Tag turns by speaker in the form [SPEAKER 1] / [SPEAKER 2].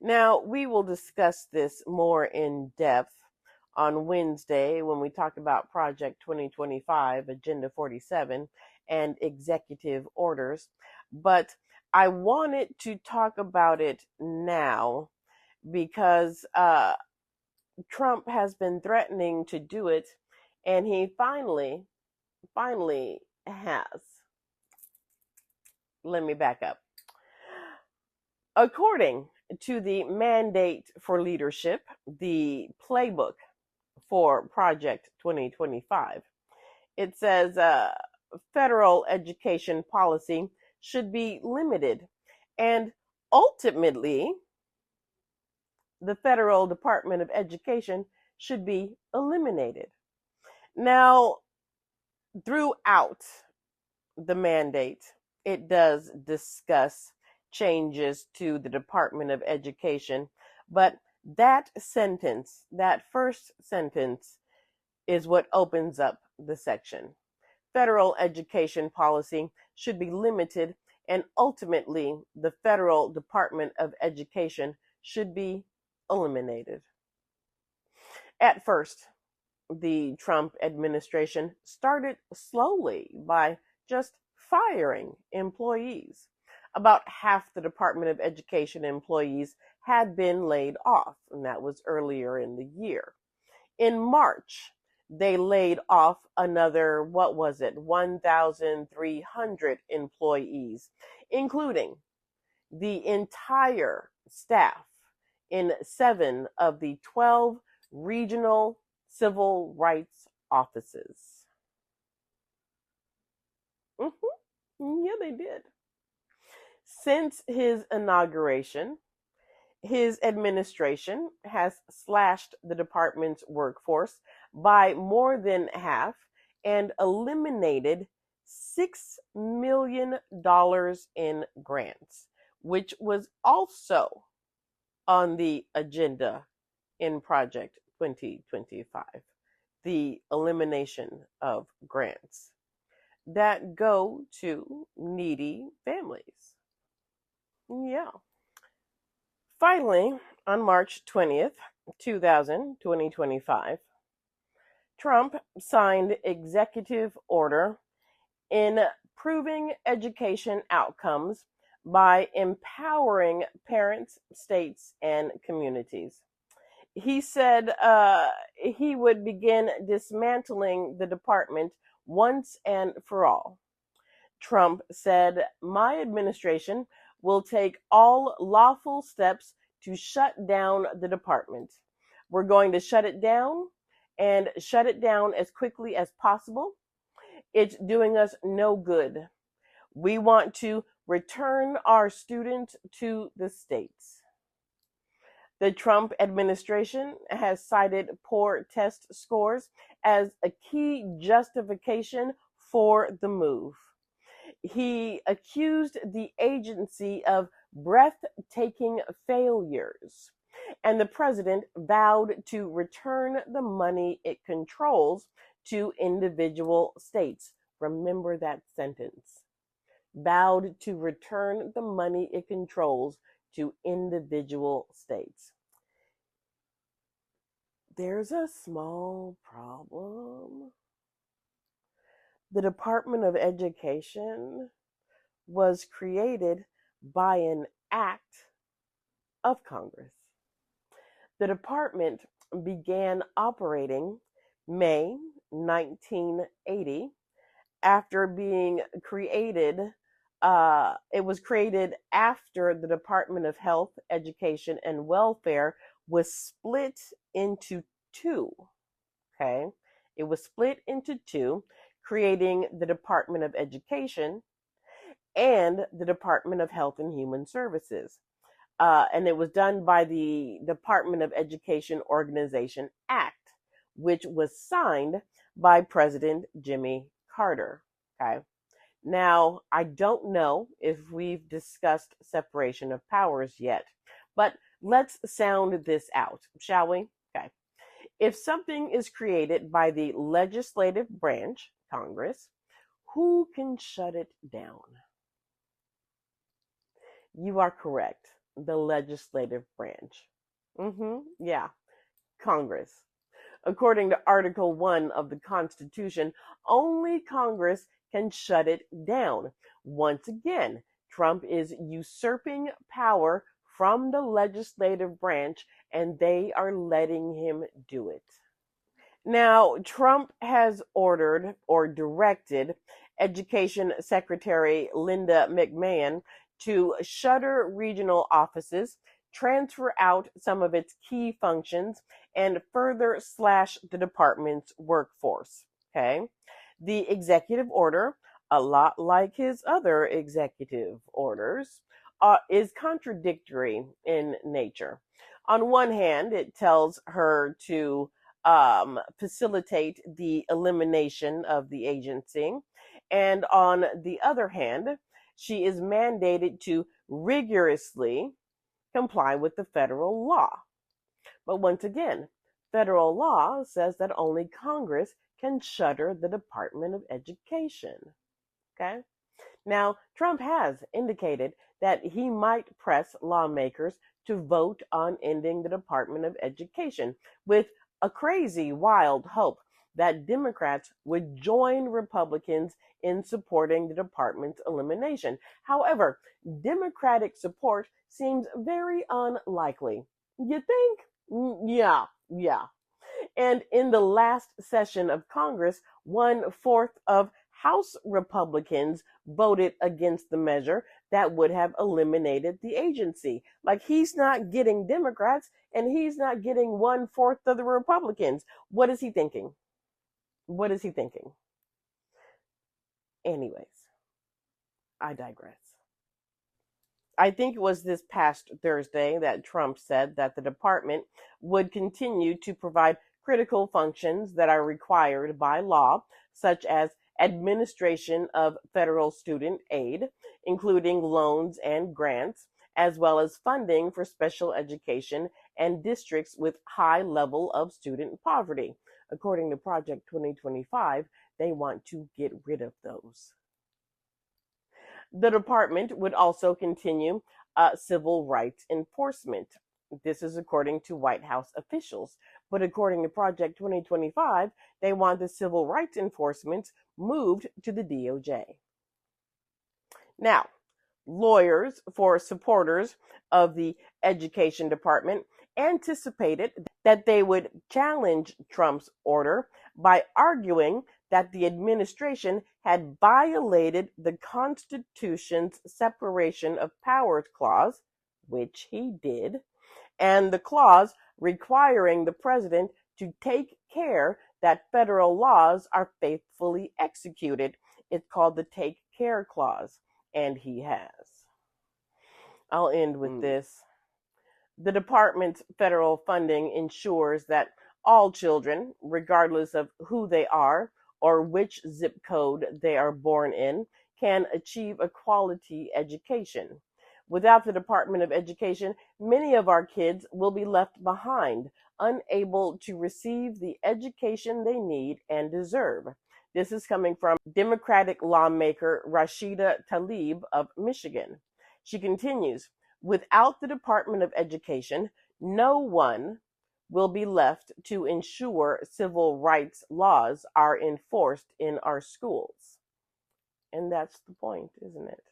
[SPEAKER 1] Now, we will discuss this more in depth on Wednesday when we talk about Project 2025, Agenda 47, and executive orders. But I wanted to talk about it now because Trump has been threatening to do it, and he finally has. Let me back up. According to the Mandate for Leadership, the playbook for Project 2025, it says federal education policy should be limited, and ultimately, the federal Department of Education should be eliminated. Now, throughout the mandate, it does discuss changes to the Department of Education, but that sentence, that first sentence, is what opens up the section. Federal education policy should be limited, and ultimately, the federal Department of Education should be eliminated. At first, the Trump administration started slowly by just firing employees. About half the Department of Education employees had been laid off, and that was earlier in the year. In March, they laid off another, 1,300 employees, including the entire staff in 7 of the 12 regional civil rights offices. Yeah, they did. Since his inauguration, his administration has slashed the department's workforce by more than half and eliminated $6 million in grants, which was also on the agenda in Project 2025, the elimination of grants that go to needy families. Yeah. Finally, on March 20th, 2025, Trump signed Executive Order improving education outcomes by empowering parents, states, and communities. He said he would begin dismantling the department once and for all. Trump said, "My administration will take all lawful steps to shut down the department. We're going to shut it down and shut it down as quickly as possible. It's doing us no good. We want to return our students to the states." The Trump administration has cited poor test scores as a key justification for the move. He accused the agency of breathtaking failures, and the president vowed to return the money it controls to individual states. Remember that sentence. Vowed to return the money it controls to individual states. There's a small problem. The Department of Education was created by an act of Congress. The department began operating May 1980 after being created. It was created after the Department of Health, Education, and Welfare was split into two. Okay, it was split into two, creating the Department of Education and the Department of Health and Human Services. And it was done by the Department of Education Organization Act, which was signed by President Jimmy Carter. Okay. Now, I don't know if we've discussed separation of powers yet, but let's sound this out, shall we? Okay. If something is created by the legislative branch, Congress, who can shut it down? You are correct. The legislative branch. Yeah, Congress. According to Article 1 of the Constitution, only Congress can shut it down. Once again, Trump is usurping power from the legislative branch, and they are letting him do it. Now, Trump has ordered or directed Education Secretary Linda McMahon to shutter regional offices, transfer out some of its key functions, and further slash the department's workforce. Okay. The executive order, a lot like his other executive orders, is contradictory in nature. On one hand, it tells her to facilitate the elimination of the agency. And on the other hand, she is mandated to rigorously comply with the federal law. But once again, federal law says that only Congress can shutter the Department of Education. Okay? Now, Trump has indicated that he might press lawmakers to vote on ending the Department of Education with a crazy, wild hope that Democrats would join Republicans in supporting the department's elimination. However, Democratic support seems very unlikely. You think? Yeah. And in the last session of Congress, 1/4 of House Republicans voted against the measure that would have eliminated the agency. Like, he's not getting Democrats and he's not getting 1/4 of the Republicans. What is he thinking? What is he thinking? Anyways, I digress. I think it was this past Thursday that Trump said that the department would continue to provide critical functions that are required by law, such as administration of federal student aid, including loans and grants, as well as funding for special education and districts with high level of student poverty. According to Project 2025, they want to get rid of those. The department would also continue civil rights enforcement. This is according to White House officials. But according to Project 2025, they want the civil rights enforcement moved to the DOJ. Now, lawyers for supporters of the Education Department anticipated that they would challenge Trump's order by arguing that the administration had violated the Constitution's separation of powers clause, which he did, and the clause requiring the president to take care that federal laws are faithfully executed. It's called the Take Care Clause, and he has. I'll end with this. The department's federal funding ensures that all children, regardless of who they are or which zip code they are born in, can achieve a quality education. Without the Department of Education, many of our kids will be left behind, unable to receive the education they need and deserve. This is coming from Democratic lawmaker Rashida Tlaib of Michigan. She continues, without the Department of Education, no one will be left to ensure civil rights laws are enforced in our schools. And that's the point, isn't it?